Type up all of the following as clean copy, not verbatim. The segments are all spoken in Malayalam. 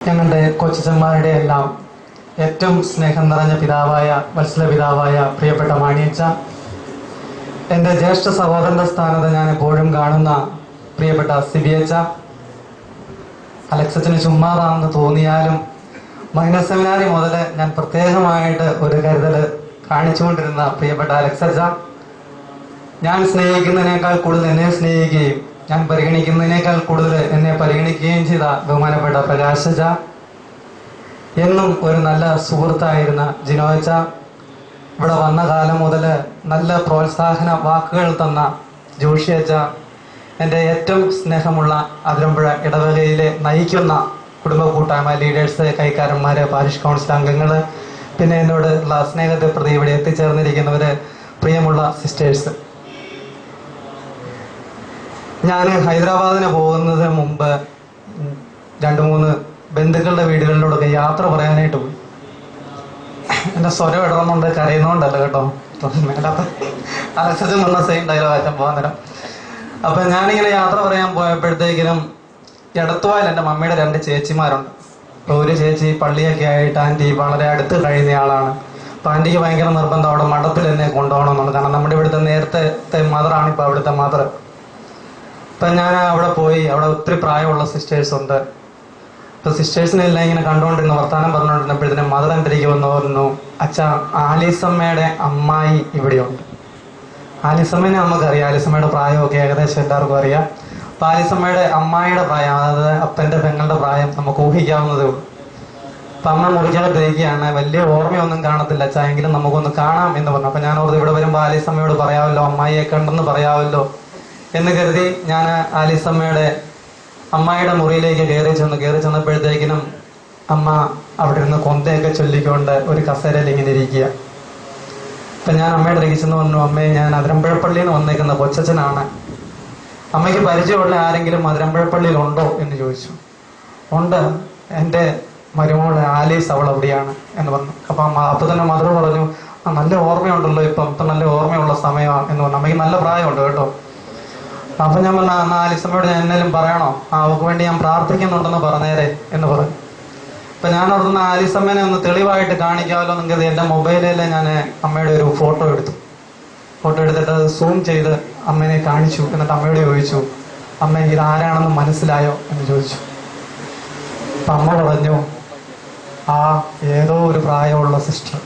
ഞങ്ങളുടെ കൊച്ചന്മാരുടെ എല്ലാം ഏറ്റവും സ്നേഹം നിറഞ്ഞ പിതാവായ വത്സല പിതാവായ പ്രിയപ്പെട്ട മാണിയച്ച, എൻ്റെ ജ്യേഷ്ഠ സഹോദരന്റെ സ്ഥാനത്ത് ഞാൻ എപ്പോഴും കാണുന്ന പ്രിയപ്പെട്ട സിബിയച്ച, അലക്സച്ചന് ചുമ്മാതാണെന്ന് തോന്നിയാലും മൈനർ സെമിനാരി മുതൽ ഞാൻ പ്രത്യേകമായിട്ട് ഒരു കരുതൽ കാണിച്ചുകൊണ്ടിരുന്ന പ്രിയപ്പെട്ട അലക്സച്ച, ഞാൻ സ്നേഹിക്കുന്നതിനേക്കാൾ കൂടുതൽ എന്നെ സ്നേഹിക്കുകയും ഞാൻ പരിഗണിക്കുന്നതിനേക്കാൾ കൂടുതൽ എന്നെ പരിഗണിക്കുകയും ചെയ്ത ബഹുമാനപ്പെട്ട പ്രകാശച്ച, എന്നും ഒരു നല്ല സുഹൃത്തായിരുന്ന ജിനോച്ച, ഇവിടെ വന്ന കാലം മുതൽ നല്ല പ്രോത്സാഹന വാക്കുകൾ തന്ന ജോഷിയച്ച, എൻ്റെ ഏറ്റവും സ്നേഹമുള്ള അതിരമ്പുഴ ഇടവകയിലെ നയിക്കുന്ന കുടുംബ കൂട്ടായ്മ ലീഡേഴ്സ്, കൈക്കാരന്മാർ, പാരിഷ് കൗൺസിൽ അംഗങ്ങൾ, പിന്നെ എന്നോട് ഉള്ള സ്നേഹത്തെ പ്രതി ഇവിടെ എത്തിച്ചേർന്നിരിക്കുന്നവർ, പ്രിയമുള്ള സിസ്റ്റേഴ്സ്. ഞാൻ ഹൈദരാബാദിന് പോകുന്നതിന് മുമ്പ് 2-3 ബന്ധുക്കളുടെ വീടുകളിലൂടെ യാത്ര പറയാനായിട്ട് പോയി. എൻ്റെ സ്വരം ഇടണമെന്നുണ്ട്, കരയുന്നോണ്ടല്ല കേട്ടോ, മേലാത്ത അലക്സച്ചൻ വന്ന സെയിം ഡയലോഗ് അച്ഛൻ പോകാൻ നേരം. അപ്പം ഞാനിങ്ങനെ യാത്ര പറയാൻ പോയപ്പോഴത്തേക്കിനും എടത്തുവായിൽ എൻ്റെ മമ്മിയുടെ 2 ചേച്ചിമാരുണ്ട്. അപ്പോൾ ഒരു ചേച്ചി പള്ളിയൊക്കെ ആയിട്ട് ആൻറ്റി വളരെ അടുത്ത് കഴിയുന്ന ആളാണ്. അപ്പം ആൻറ്റിക്ക് ഭയങ്കര നിർബന്ധം അവിടെ മഠത്തിൽ എന്നെ കൊണ്ടുപോകണമെന്നുണ്ട്. കാരണം നമ്മുടെ ഇവിടുത്തെ നേരത്തെ മദറാണ് ഇപ്പോൾ അവിടുത്തെ മദർ. അപ്പം ഞാൻ അവിടെ പോയി. അവിടെ ഒത്തിരി പ്രായമുള്ള സിസ്റ്റേഴ്സ് ഉണ്ട്. അപ്പോൾ സിസ്റ്റേഴ്സിനെ എല്ലാം ഇങ്ങനെ കണ്ടുകൊണ്ടിരുന്നു, വർത്തമാനം പറഞ്ഞുകൊണ്ടിരുന്നപ്പോഴത്തേനും മദർ എൻ്റെ അടുത്തേക്ക് വന്ന് പറഞ്ഞു, അച്ഛാ, ആലീസമ്മയുടെ അമ്മായി ഇവിടെയുണ്ട്. ആലീസമ്മേനെ നമുക്കറിയാം, ആലീസമ്മയുടെ പ്രായമൊക്കെ ഏകദേശം എല്ലാവർക്കും അറിയാം. അപ്പം ആലീസമ്മയുടെ അമ്മായിയുടെ പ്രായം, അതായത് അപ്പൻ്റെ പെങ്ങളുടെ പ്രായം നമുക്ക് ഊഹിക്കാവുന്നതേ ഉള്ളൂ. അപ്പം അമ്മ മുറിക്കകത്തിരിക്കുകയാണ്. വലിയ ഓർമ്മയൊന്നും കാണത്തില്ല അച്ഛാ, എങ്കിലും നമുക്കൊന്ന് കാണാം എന്ന് പറഞ്ഞു. അപ്പം ഞാൻ ഓർത്ത് ഇവിടെ വരുമ്പോൾ ആലീസമ്മയോട് പറയാമല്ലോ, അമ്മായിയെ കണ്ടെന്ന് പറയാമല്ലോ എന്ന് കരുതി ഞാൻ ആലീസമ്മയുടെ അമ്മായിയുടെ മുറിയിലേക്ക് കയറി ചെന്നപ്പോഴത്തേക്കിനും അമ്മ അവിടെ ഇരുന്ന് കൊന്തയൊക്കെ ചൊല്ലിക്കൊണ്ട് ഒരു കസേരയിൽ ഇങ്ങനെ ഇരിക്കുക. അപ്പം ഞാൻ അമ്മയുടെ ഇരിച്ചെന്ന് പറഞ്ഞു, അമ്മയെ, ഞാൻ അതിരമ്പുഴപ്പള്ളിയിൽ നിന്ന് വന്നേക്കുന്ന കൊച്ചച്ഛനാണ്. അമ്മയ്ക്ക് പരിചയമുള്ള ആരെങ്കിലും അതിരമ്പുഴപ്പള്ളിയിൽ ഉണ്ടോ എന്ന് ചോദിച്ചു. ഉണ്ട്, എൻ്റെ മരുമോള് ആലീസ്, അവൾ അവിടെയാണ് എന്ന് പറഞ്ഞു. അപ്പം അപ്പോൾ തന്നെ മദർ പറഞ്ഞു, നല്ല ഓർമ്മയുണ്ടല്ലോ, ഇപ്പം നല്ല ഓർമ്മയുള്ള സമയമാണ് എന്ന് പറഞ്ഞു. അമ്മയ്ക്ക് നല്ല പ്രായമുണ്ട് കേട്ടോ. അപ്പം ഞാൻ പറഞ്ഞു, ആലീസമ്മയോട് ഞാൻ എന്നാലും പറയണോ, അവൾക്ക് വേണ്ടി ഞാൻ പ്രാർത്ഥിക്കുന്നുണ്ടെന്ന് പറഞ്ഞേരെ എന്ന് പറഞ്ഞു. അപ്പം ഞാൻ ഓർക്കുന്ന ആലീസമ്മേനെ ഒന്ന് തെളിവായിട്ട് കാണിക്കാമല്ലോ എന്ന് കരുതി എൻ്റെ മൊബൈലിൽ ഞാൻ അമ്മയുടെ ഒരു ഫോട്ടോ എടുത്തിട്ട് അത് സൂം ചെയ്ത് അമ്മേനെ കാണിച്ചു. എന്നിട്ട് അമ്മയോട് ചോദിച്ചു, അമ്മ ഇത് ആരാണെന്ന് മനസ്സിലായോ എന്ന് ചോദിച്ചു. അപ്പം അമ്മ പറഞ്ഞു, ഏതോ ഒരു പ്രായമുള്ള സിസ്റ്റർ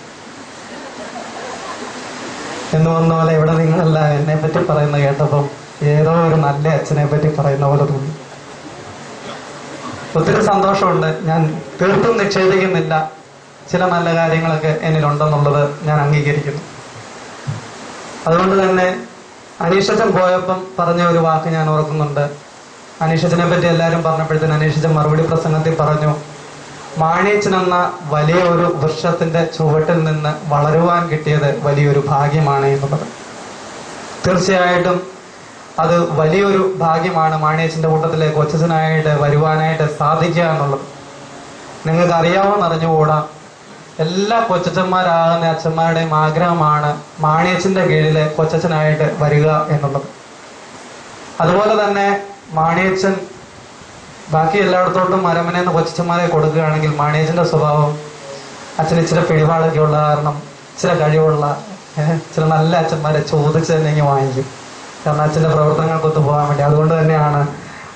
എന്ന് പറഞ്ഞ പോലെ ഇവിടെ നിങ്ങളല്ല എന്നെ പറ്റി പറയുന്നത് കേട്ടപ്പം ഏതോ ഒരു നല്ല അച്ഛനെ പറ്റി പറയുന്ന പോലെ തോന്നി. ഒത്തിരി സന്തോഷമുണ്ട്. ഞാൻ തീർത്തും നിഷേധിക്കുന്നില്ല, ചില നല്ല കാര്യങ്ങളൊക്കെ എന്നിലുണ്ടെന്നുള്ളത് ഞാൻ അംഗീകരിക്കുന്നു. അതുകൊണ്ട് തന്നെ അനീഷച്ചൻ പോയപ്പം പറഞ്ഞ ഒരു വാക്ക് ഞാൻ ഓർക്കുന്നുണ്ട്. അനീഷച്ചനെ പറ്റി എല്ലാവരും പറഞ്ഞപ്പോഴത്തേന് അനീഷച്ചൻ മറുപടി പ്രസംഗത്തിൽ പറഞ്ഞു, മാണിയച്ചനെന്ന വലിയ ഒരു വൃക്ഷത്തിന്റെ ചുവട്ടിൽ നിന്ന് വളരുവാൻ കിട്ടിയത് വലിയൊരു ഭാഗ്യമാണ് എന്നുള്ളത്. തീർച്ചയായിട്ടും അത് വലിയൊരു ഭാഗ്യമാണ് മാണിയച്ചൻ്റെ കൂട്ടത്തിലെ കൊച്ചച്ഛനായിട്ട് വരുവാനായിട്ട് സാധിക്കുക എന്നുള്ളത്. നിങ്ങൾക്ക് അറിയാമെന്ന് അറിഞ്ഞുകൂടാ, എല്ലാ കൊച്ചച്ഛന്മാരാകുന്ന അച്ഛന്മാരുടെയും ആഗ്രഹമാണ് മാണിയച്ചൻ്റെ കീഴിൽ കൊച്ചച്ഛനായിട്ട് വരിക എന്നുള്ളത്. അതുപോലെ തന്നെ മാണിയച്ചൻ ബാക്കി എല്ലായിടത്തോട്ടും മരമനെന്ന് കൊച്ചച്ഛന്മാരെ കൊടുക്കുകയാണെങ്കിൽ മാണിയച്ചൻ്റെ സ്വഭാവം, അച്ഛൻ ഇച്ചിരി പിടിപാടൊക്കെ ഉള്ള കാരണം ഇച്ചിരി കഴിവുള്ള ചില നല്ല അച്ഛന്മാരെ ചോദിച്ച് തന്നെ ഇങ്ങനെ വാങ്ങിക്കും. കാരണം അച്ഛൻ്റെ പ്രവർത്തനങ്ങൾക്കൊത്ത് പോകാൻ വേണ്ടി. അതുകൊണ്ട് തന്നെയാണ്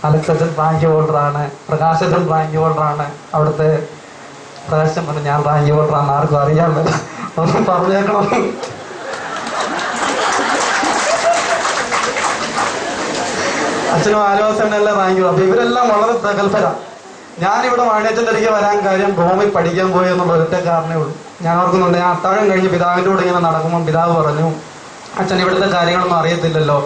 അലക്സച്ചൻ റാങ്ക് ഹോൾഡറാണ്, പ്രകാശച്ചൻ റാങ്ക് ഹോൾഡറാണ്. അവിടുത്തെ പ്രകാശൻ പറഞ്ഞു, ഞാൻ റാങ്ക് ഹോൾഡറാണ്, ആർക്കും അറിയാൻ പറ്റില്ല, ഒന്നും പറഞ്ഞേക്കണം. അച്ഛനും ആലോചനയെല്ലാം റാങ്ക് ഹോൾഡർ. അപ്പൊ ഇവരെല്ലാം വളരെ പ്രഗത്ഭരാണ്. ഞാനിവിടെ മാണിയച്ചൻ്റെ അടുക്ക് വരാൻ കാര്യം റോമിൽ പഠിക്കാൻ പോയി എന്നുള്ള ഒറ്റ കാരണമേ ഉള്ളൂ. ഞാൻ ഓർക്കുന്നുണ്ട്, ഞാൻ അത്താഴം കഴിഞ്ഞ് പിതാവിൻ്റെ കൂടെ ഇങ്ങനെ നടക്കുമ്പോൾ പിതാവ് പറഞ്ഞു, അച്ഛൻ ഇവിടുത്തെ കാര്യങ്ങളൊന്നും അറിയത്തില്ലല്ലോ,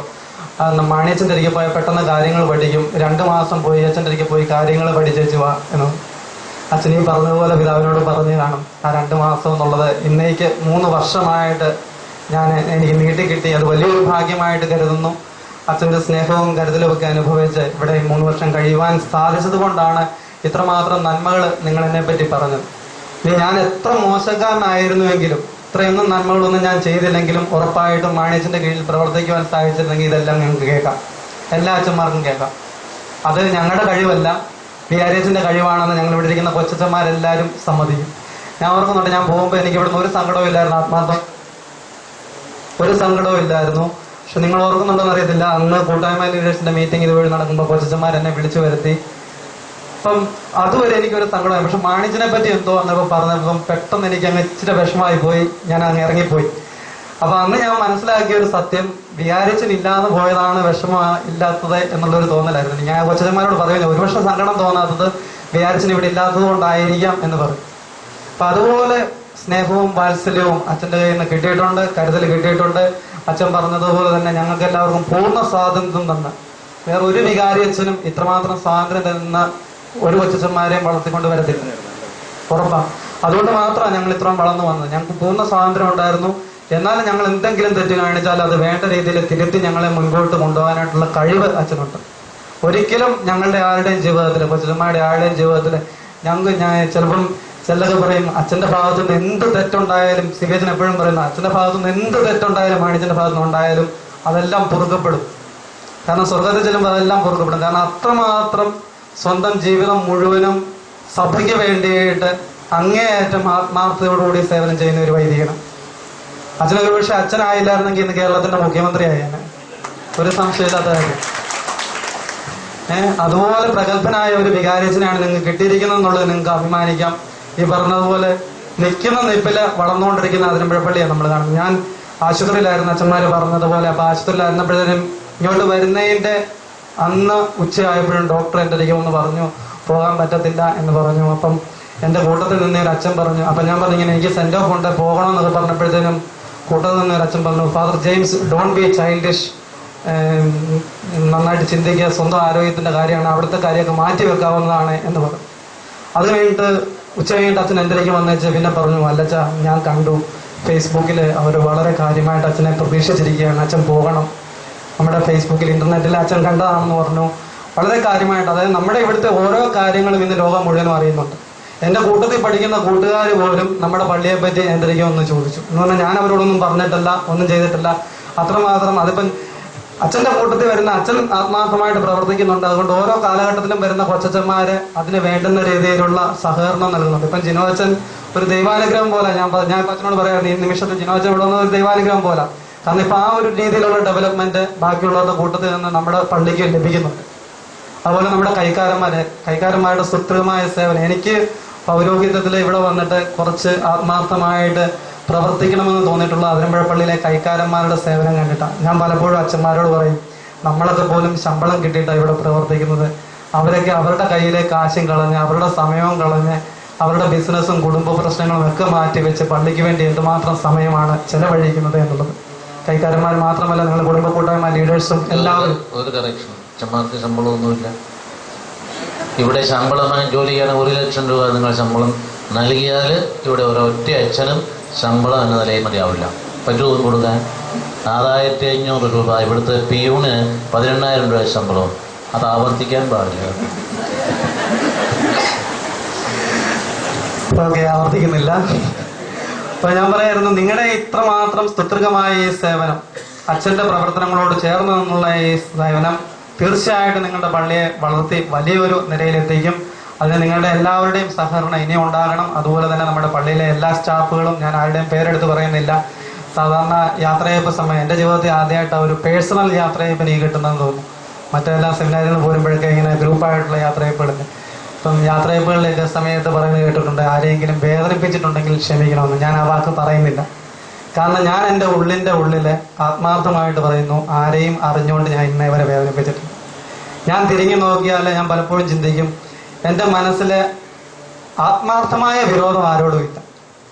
മാണിയച്ചൻ്റെ അടുക്ക് പോയാൽ പെട്ടെന്ന് കാര്യങ്ങൾ പഠിക്കും, 2 മാസം പോയി അച്ഛൻ്റെ അടുക്ക് പോയി കാര്യങ്ങൾ പഠിച്ചേച്ച് വാ എന്ന്. അച്ഛനീ പറഞ്ഞതുപോലെ പിതാവിനോട് പറഞ്ഞു കാണും. ആ 2 മാസം എന്നുള്ളത് ഇന്നേക്ക് 3 വർഷമായിട്ട് എനിക്ക് നീട്ടിക്കിട്ടി. അത് വലിയൊരു ഭാഗ്യമായിട്ട് കരുതുന്നു. അച്ഛൻ്റെ സ്നേഹവും കരുതലും ഒക്കെ അനുഭവിച്ച് ഇവിടെ 3 വർഷം കഴിയുവാൻ സാധിച്ചത് കൊണ്ടാണ് ഇത്രമാത്രം നന്മകൾ നിങ്ങൾ എന്നെ പറ്റി പറഞ്ഞത്. ഇനി ഞാൻ എത്ര മോശക്കാരനായിരുന്നുവെങ്കിലും, ഇത്രയൊന്നും നന്മകളൊന്നും ഞാൻ ചെയ്തില്ലെങ്കിലും ഉറപ്പായിട്ടും മാണിയച്ചൻ്റെ കീഴിൽ പ്രവർത്തിക്കുവാൻ സാധിച്ചിരുന്നെങ്കിൽ ഇതെല്ലാം ഞങ്ങൾക്ക് കേൾക്കാം, എല്ലാ അച്ഛന്മാർക്കും കേൾക്കാം. അത് ഞങ്ങളുടെ കഴിവല്ല, വികാരിയച്ഛൻ്റെ കഴിവാണെന്ന് ഞങ്ങൾ ഇവിടെ ഇരിക്കുന്ന കൊച്ചന്മാരെല്ലാവരും സമ്മതിക്കും. ഞാൻ ഓർക്കുന്നുണ്ട്, ഞാൻ പോകുമ്പോൾ എനിക്ക് ഇവിടുന്ന് ഒരു സങ്കടവും ഇല്ലായിരുന്നു, ആത്മാർത്ഥം ഒരു സങ്കടവും ഇല്ലായിരുന്നു. പക്ഷെ നിങ്ങൾ ഓർക്കുന്നുണ്ടോന്ന് അറിയത്തില്ല, അന്ന് കൂട്ടായ്മ ലീഡേഴ്സിന്റെ മീറ്റിംഗ് ഇതുവഴി നടക്കുമ്പോൾ കൊച്ചന്മാർ എന്നെ വിളിച്ചു വരുത്തി. അപ്പം അതുവരെ എനിക്കൊരു സങ്കടമായി. പക്ഷെ മാണിജിനെ പറ്റി എന്തോ അന്നപ്പോൾ പറഞ്ഞപ്പം പെട്ടെന്ന് എനിക്ക് അങ്ങ് ഇച്ചിരി വിഷമമായി പോയി, ഞാൻ അങ്ങ് ഇറങ്ങിപ്പോയി. അപ്പൊ അന്ന് ഞാൻ മനസ്സിലാക്കിയ ഒരു സത്യം, വികാരിച്ചൻ ഇല്ലാതെ പോയതാണ് വിഷമം ഇല്ലാത്തത് എന്നുള്ളൊരു തോന്നലായിരുന്നു. ഞാൻ കൊച്ചന്മാരോട് പറയുന്നു, ഒരുപക്ഷെ സങ്കടം തോന്നാത്തത് വികാരിച്ചൻ ഇവിടെ ഇല്ലാത്തത് കൊണ്ടായിരിക്കാം എന്ന് പറയും. അപ്പൊ അതുപോലെ സ്നേഹവും വാത്സല്യവും അച്ഛൻ്റെ കയ്യിൽ നിന്ന് കിട്ടിയിട്ടുണ്ട്, കരുതൽ കിട്ടിയിട്ടുണ്ട്. അച്ഛൻ പറഞ്ഞതുപോലെ തന്നെ ഞങ്ങൾക്ക് എല്ലാവർക്കും പൂർണ്ണ സ്വാതന്ത്ര്യം തന്ന്, വേറെ ഒരു വികാരിയച്ഛനും ഇത്രമാത്രം സ്വാതന്ത്ര്യം തന്ന ഒരു കൊച്ചന്മാരെയും വളർത്തിക്കൊണ്ട് വരത്തില്ല, ഉറപ്പാണ്. അതുകൊണ്ട് മാത്രമാണ് ഞങ്ങൾ ഇത്രയും വളർന്നു വന്നത്. ഞങ്ങൾക്ക് പൂർണ്ണ സ്വാതന്ത്ര്യം ഉണ്ടായിരുന്നു. എന്നാലും ഞങ്ങൾ എന്തെങ്കിലും തെറ്റ് കാണിച്ചാൽ അത് വേണ്ട രീതിയിൽ തിരുത്തി ഞങ്ങളെ മുൻപോട്ട് കൊണ്ടുപോകാനായിട്ടുള്ള കഴിവ് അച്ഛനുണ്ട്. ഒരിക്കലും ഞങ്ങളുടെ ആരുടെയും ജീവിതത്തിൽ, കൊച്ചന്മാരുടെ ആരുടെയും ജീവിതത്തിൽ ഞാൻ ചിലപ്പം ചിലരൊക്കെ പറയും അച്ഛന്റെ ഭാഗത്തുനിന്ന് എന്ത് തെറ്റുണ്ടായാലും, സിബേച്ചൻ എപ്പോഴും പറയുന്ന അച്ഛന്റെ ഭാഗത്തുനിന്ന് എന്ത് തെറ്റുണ്ടായാലും മാണിച്ചന്റെ ഭാഗത്തുനിന്ന് ഉണ്ടായാലും അതെല്ലാം പൊറുക്കപ്പെടും. കാരണം സ്വർഗത്തിൽ ചെല്ലുമ്പോൾ അതെല്ലാം പൊറുക്കപ്പെടും. കാരണം അത്രമാത്രം സ്വന്തം ജീവിതം മുഴുവനും സഭയ്ക്ക് വേണ്ടിയിട്ട് അങ്ങേയറ്റം ആത്മാർത്ഥതയോടുകൂടി സേവനം ചെയ്യുന്ന ഒരു വൈദികനാണ് അച്ഛനൊരു. പക്ഷെ അച്ഛനായില്ലായിരുന്നെങ്കിൽ ഇന്ന് കേരളത്തിന്റെ മുഖ്യമന്ത്രി ആയേനെ, ഒരു സംശയമില്ലാത്ത കാര്യം. അതുപോലെ പ്രഗത്ഭനായ ഒരു വികാരിച്ചനാണ് നിങ്ങൾക്ക് കിട്ടിയിരിക്കുന്നത് എന്നുള്ളത് നിങ്ങൾക്ക് അഭിമാനിക്കാം. ഈ പറഞ്ഞതുപോലെ നിൽക്കുന്ന നിപ്പില് വളർന്നുകൊണ്ടിരിക്കുന്ന അതിരമ്പുഴപ്പള്ളിയാണ് നമ്മൾ കാണുന്നത്. ഞാൻ ആശുപത്രിയിലായിരുന്നു, അച്ഛന്മാര് പറഞ്ഞതുപോലെ. അപ്പൊ ആശുപത്രിയിലായിരുന്നപ്പോഴത്തേനും ഇങ്ങോട്ട് വരുന്നതിന്റെ അന്ന് ഉച്ചയായപ്പോഴും ഡോക്ടർ എൻ്റെ അടുക്കൽ ഒന്ന് പറഞ്ഞു പോകാൻ പറ്റത്തില്ല എന്ന് പറഞ്ഞു. അപ്പം എൻ്റെ കൂട്ടത്തിൽ നിന്ന് ഒരു അച്ഛൻ പറഞ്ഞു. അപ്പം ഞാൻ പറഞ്ഞു ഇങ്ങനെ എനിക്ക് സെൻഡ് ഓഫ് ഉണ്ട് പോകണമെന്നൊക്കെ പറഞ്ഞപ്പോഴത്തേനും കൂട്ടത്തിൽ നിന്ന് ഒരു അച്ഛൻ പറഞ്ഞു, father James don't be childish, നന്നായിട്ട് ചിന്തിക്കുക, സ്വന്തം ആരോഗ്യത്തിന്റെ കാര്യമാണ്, അവിടുത്തെ കാര്യമൊക്കെ മാറ്റി വെക്കാവുന്നതാണ് എന്ന് പറഞ്ഞു. അത് കഴിഞ്ഞിട്ട് ഉച്ച കഴിഞ്ഞിട്ട് അച്ഛൻ എൻ്റെ അടുക്കൽ വന്നേച്ച് പിന്നെ പറഞ്ഞു, അല്ലച്ച ഞാൻ കണ്ടു ഫേസ്ബുക്കിൽ അവർ വളരെ കാര്യമായിട്ട് അച്ഛനെ പ്രതീക്ഷിച്ചിരിക്കുകയാണ്, അച്ഛൻ പോകണം, നമ്മുടെ ഫേസ്ബുക്കിൽ ഇന്റർനെറ്റിൽ അച്ഛൻ കണ്ടതാണെന്ന് പറഞ്ഞു. വളരെ കാര്യമായിട്ട്, അതായത് നമ്മുടെ ഇവിടുത്തെ ഓരോ കാര്യങ്ങളും ഇന്ന് ലോകം മുഴുവനും അറിയുന്നുണ്ട്. എൻ്റെ കൂട്ടത്തിൽ പഠിക്കുന്ന കൂട്ടുകാർ പോലും നമ്മുടെ പള്ളിയെ പറ്റി എൻ്റെ അടുക്കൽ ഒന്ന് ചോദിച്ചു എന്ന് പറഞ്ഞാൽ ഞാൻ അവരോടൊന്നും പറഞ്ഞിട്ടില്ല, ഒന്നും ചെയ്തിട്ടില്ല. അത്രമാത്രം അതിപ്പം അച്ഛൻ്റെ കൂട്ടത്തിൽ വരുന്ന അച്ഛൻ ആത്മാർത്ഥമായിട്ട് പ്രവർത്തിക്കുന്നുണ്ട്. അതുകൊണ്ട് ഓരോ കാലഘട്ടത്തിലും വരുന്ന കൊച്ചന്മാര് അതിന് വേണ്ടുന്ന രീതിയിലുള്ള സഹകരണം നൽകുന്നുണ്ട്. ഇപ്പം ജിനോച്ചൻ ഒരു ദൈവാനുഗ്രഹം പോലെ, ഞാൻ അച്ഛനോട് പറയാം, ഈ നിമിഷത്തിൽ ജിനോച്ചൻ ഇവിടെ വന്ന ഒരു ദൈവാനുഗ്രഹം പോലെ. കാരണം ഇപ്പം ആ ഒരു രീതിയിലുള്ള ഡെവലപ്മെന്റ് ബാക്കിയുള്ളവരുടെ കൂട്ടത്തിൽ നിന്ന് നമ്മുടെ പള്ളിക്ക് ലഭിക്കുന്നുണ്ട്. അതുപോലെ നമ്മുടെ കൈക്കാരന്മാരുടെ സുസ്ഥിരമായ സേവനം, എനിക്ക് പൗരോഹിത്യത്തിൽ ഇവിടെ വന്നിട്ട് കുറച്ച് ആത്മാർത്ഥമായിട്ട് പ്രവർത്തിക്കണമെന്ന് തോന്നിയിട്ടുള്ള അതിരമ്പുഴപ്പള്ളിയിലെ കൈക്കാരന്മാരുടെ സേവനം കണ്ടിട്ടാണ്. ഞാൻ പലപ്പോഴും അച്ഛന്മാരോട് പറയും, നമ്മളൊക്കെ പോലും ശമ്പളം കിട്ടിയിട്ടാണ് ഇവിടെ പ്രവർത്തിക്കുന്നത്. അവരൊക്കെ അവരുടെ കയ്യിലെ കാശും കളഞ്ഞ്, അവരുടെ സമയവും കളഞ്ഞ്, അവരുടെ ബിസിനസ്സും കുടുംബ പ്രശ്നങ്ങളും ഒക്കെ മാറ്റി വെച്ച് പള്ളിക്ക് വേണ്ടി എന്തുമാത്രം സമയമാണ് ചെലവഴിക്കുന്നത് എന്നുള്ളത്. കൈക്കാരന്മാർ മാത്രമല്ല, നിങ്ങൾ കുടുംബ കൂട്ടായ്മ ലീഡേഴ്സും എല്ലാവരും. ഒരു കറക്ഷൻ, അച്ഛന്മാർക്ക് ശമ്പളമൊന്നുമില്ല. ഇവിടെ ശമ്പളമായി ജോലി ചെയ്യാൻ 1 ലക്ഷം രൂപ നിങ്ങൾ ശമ്പളം നൽകിയാൽ ഇവിടെ ഒരൊറ്റ അച്ഛനും ശമ്പളം എന്ന നിലയിൽ മതിയാവില്ല. പറ്റുമോ കൊടുക്കാൻ? 1500 രൂപ. ഇവിടുത്തെ പിയൂണ് 18,000 രൂപ ശമ്പളം. അത് ആവർത്തിക്കാൻ പാടില്ല. ഓക്കെ, ആവർത്തിക്കുന്നില്ല. അപ്പൊ ഞാൻ പറയായിരുന്നു, നിങ്ങളുടെ ഇത്രമാത്രം സ്തുത്യർഹമായ ഈ സേവനം, അച്ഛന്റെ പ്രവർത്തനങ്ങളോട് ചേർന്ന് നിന്നുള്ള ഈ സേവനം തീർച്ചയായിട്ടും നിങ്ങളുടെ പള്ളിയെ വളർത്തി വലിയൊരു നിലയിലെത്തിക്കും. അതിന് നിങ്ങളുടെ എല്ലാവരുടെയും സഹകരണം ഇനിയും ഉണ്ടാകണം. അതുപോലെ തന്നെ നമ്മുടെ പള്ളിയിലെ എല്ലാ സ്റ്റാഫുകളും, ഞാൻ ആരുടെയും പേരെടുത്ത് പറയുന്നില്ല, സാധാരണ യാത്രയയപ്പ് സമയം എൻ്റെ ജീവിതത്തിൽ ആദ്യമായിട്ട് ഒരു പേഴ്സണൽ യാത്രയയപ്പ് എനിക്ക് കിട്ടുന്നതെന്ന് തോന്നുന്നു. മറ്റെല്ലാം സെമിനാരിൽ പോരുമ്പോഴൊക്കെ ഇങ്ങനെ ഗ്രൂപ്പായിട്ടുള്ള യാത്രയയപ്പുകളുണ്ട്. ഇപ്പം യാത്രയയപ്പുകളിലേക്ക് സമയത്ത് പറയുന്നത് കേട്ടിട്ടുണ്ട്, ആരെയെങ്കിലും വേദനിപ്പിച്ചിട്ടുണ്ടെങ്കിൽ ക്ഷമിക്കണമെന്ന്. ഞാൻ ആ വാക്ക് പറയുന്നില്ല. കാരണം ഞാൻ എൻ്റെ ഉള്ളിൽ ആത്മാർത്ഥമായിട്ട് പറയുന്നു, ആരെയും അറിഞ്ഞുകൊണ്ട് ഞാൻ ഇന്നേ വരെ വേദനിപ്പിച്ചിട്ടില്ല. ഞാൻ തിരിഞ്ഞു നോക്കിയാൽ ഞാൻ പലപ്പോഴും ചിന്തിക്കും, എൻ്റെ മനസ്സിലെ ആത്മാർത്ഥമായ വിരോധം ആരോടും ഇല്ല.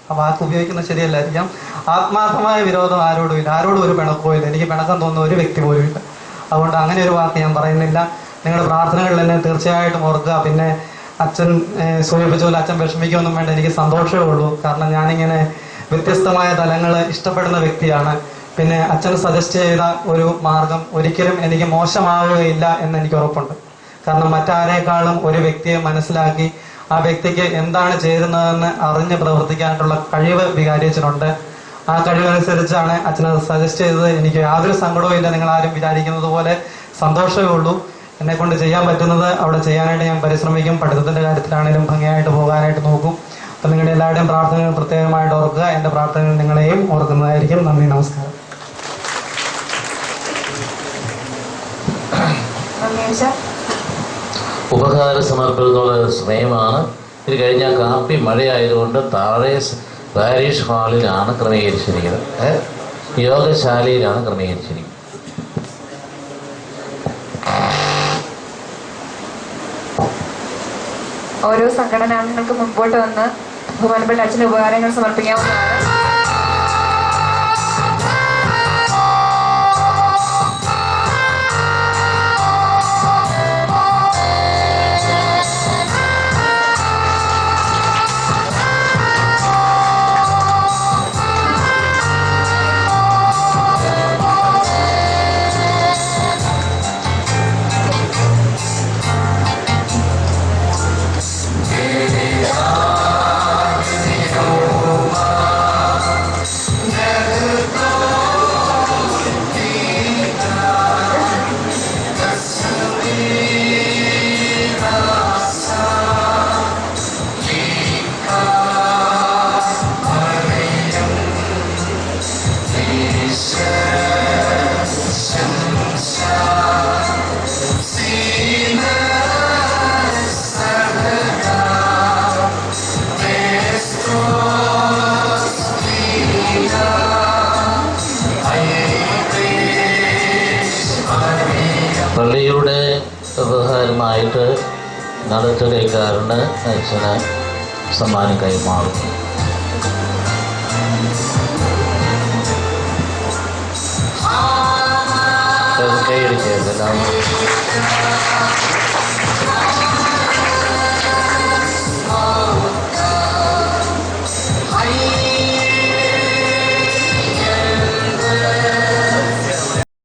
ആ വാക്ക് ഉപയോഗിക്കുന്നത് ശരിയല്ലായിരിക്കാം. ആത്മാർത്ഥമായ വിരോധം ആരോടും ഇല്ല, ആരോടും ഒരു പിണക്കവും ഇല്ല. എനിക്ക് പിണക്കം തോന്നുന്ന ഒരു വ്യക്തി പോലും ഇല്ല. അതുകൊണ്ട് അങ്ങനെ ഒരു വാക്ക് ഞാൻ പറയുന്നില്ല. നിങ്ങളുടെ പ്രാർത്ഥനകളിൽ എന്നെ തീർച്ചയായിട്ടും ഓർക്കുക. പിന്നെ അച്ഛൻ സൂചിപ്പിച്ച പോലെ അച്ഛൻ വിഷമിക്കൊന്നും വേണ്ട, എനിക്ക് സന്തോഷമേ ഉള്ളൂ. കാരണം ഞാനിങ്ങനെ വ്യത്യസ്തമായ തലങ്ങൾ ഇഷ്ടപ്പെടുന്ന വ്യക്തിയാണ്. പിന്നെ അച്ഛൻ സജസ്റ്റ് ചെയ്ത ഒരു മാർഗം ഒരിക്കലും എനിക്ക് മോശമാവുകയില്ല എന്ന് എനിക്ക് ഉറപ്പുണ്ട്. കാരണം മറ്റാരേക്കാളും ഒരു വ്യക്തിയെ മനസ്സിലാക്കി ആ വ്യക്തിക്ക് എന്താണ് ചേരുന്നതെന്ന് അറിഞ്ഞ് പ്രവർത്തിക്കാനായിട്ടുള്ള കഴിവ് വികാരിയച്ഛനുണ്ട്. ആ കഴിവനുസരിച്ചാണ് അച്ഛനത് സജസ്റ്റ് ചെയ്തത്. എനിക്ക് യാതൊരു സങ്കടവും ഇല്ല. നിങ്ങൾ ആരും വിചാരിക്കുന്നത് പോലെ സന്തോഷമേ ഉള്ളൂ. എന്നെക്കൊണ്ട് ചെയ്യാൻ പറ്റുന്നത് അവിടെ ചെയ്യാനായിട്ട് ഞാൻ പരിശ്രമിക്കും. പഠിത്തത്തിൻ്റെ കാര്യത്തിലാണെങ്കിലും ഭംഗിയായിട്ട് പോകാനായിട്ട് നോക്കും. അപ്പം നിങ്ങളുടെ എല്ലാവരുടെയും പ്രാർത്ഥനകൾ പ്രത്യേകമായിട്ട് ഓർക്കുക. എൻ്റെ പ്രാർത്ഥനകൾ നിങ്ങളെയും ഓർക്കുന്നതായിരിക്കും. നന്ദി, നമസ്കാരം. ഉപഹാര സമർപ്പണത്തിനുള്ള സമയമാണ്. ഇത് കഴിഞ്ഞാൽ കാപ്പി മഴയായതുകൊണ്ട് താഴെ പാരീഷ് ഹാളിലാണ് ക്രമീകരിച്ചിരിക്കുന്നത്, യോഗശാലയിലാണ് ക്രമീകരിച്ചിരിക്കുന്നത്. ഓരോ സംഘടനാംഗങ്ങൾക്ക് മുൻപോട്ട് വന്ന് ബഹുമാനപ്പെട്ട അച്ഛന് ഉപകാരങ്ങൾ സമർപ്പിക്കാവുന്നതാണ്. പള്ളിയുടെ വ്യവഹാരമായിട്ട് നടത്തുകക്കാരന് അച്ഛന് സമ്മാനം കൈമാറുന്നു. കൈയടിച്ചേക്കാം.